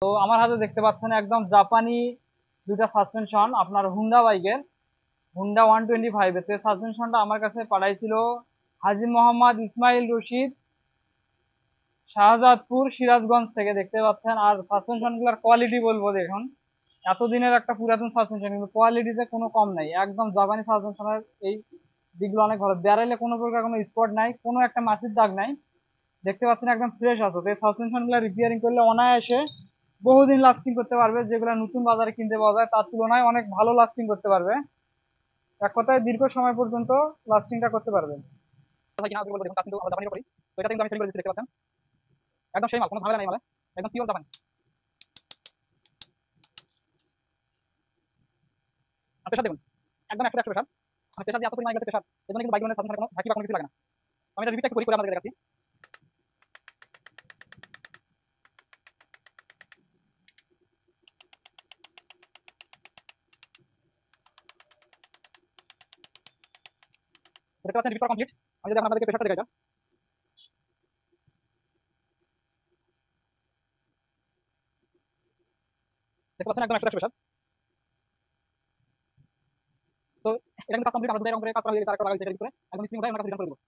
তো আমার হাতে দেখতে পাচ্ছেন একদম জাপানি দুইটা সাসপেনশন আপনার হুন্ডা বাইকের, হুন্ডা 125 এর। সাসপেনশনটা আমার কাছে পাঠাইছিল হাজী মোহাম্মদ ইসমাইল রশিদ, শাহজাদপুর সিরাজগঞ্জ থেকে। দেখতে পাচ্ছেন। আর সাসপেনশন গুলার কোয়ালিটি বলবো, দেখুন এতদিনের একটা পুরাতন সাসপেনশন কিন্তু কোয়ালিটিতে কোনো কম নাই। একদম জাপানি সাসপেনশনের এই দিকগুলো অনেক ভালো। ব্যারেলে কোনো প্রকার কোনো স্পট নাই, কোনো একটা মাছির দাগ নাই। দেখতে পাচ্ছেন একদম ফ্রেশ আছে। তো এই সাসপেনশন গুলো রিপেয়ারিং করলে অনায়াসে বহুদিন লাস্টিং করতে পারবে, যেগুলো নতুন বাজারে কিনতে পাওয়া যায় তার তুলনায় অনেক ভালো লাস্টিং করতে পারবে। এক কথায় দীর্ঘ সময় পর্যন্ত লাস্টিংটা করতে পারবে। কিনা বলবো, দেখুন কাজ কিন্তু আমরা জাপানিরও করি। তো এটা কিন্তু আমি সেল করে দিচ্ছি, দেখতে পাচ্ছেন একদম সেই মাল, কোনো ঝামেলা নেই মালে, একদম পিওর জাপানি। আর প্রেশার দেখুন, একদম 100 প্রেশার। মানে প্রেশার দিয়ে এত পরিমাণে গেছে প্রেশার, এজন্য কিন্তু বাইক লোনের সাথে কোনো ঝাঁকি বা কোনো কিছু লাগে না। আমি এটা রিভিউটা একটু করে আপনাদের দেখাচ্ছি। দেখতে পাচ্ছেন রিভিউ করা কমপ্লিট। আমি যদি এখন আপনাদেরকে প্রেশারটা দেখাই, দেখতে পাচ্ছেন একদম 100 প্রেশার। তো এটা কিন্তু কাজ কমপ্লিট। আমরা দুটো এরকম করে কাজ করা হয়ে গেছে, আরেকটা লাগাইছে এটার ভিতরে, একদম স্প্রিং উঠাই আমরা কাজ রিটার্ন করে দেবো।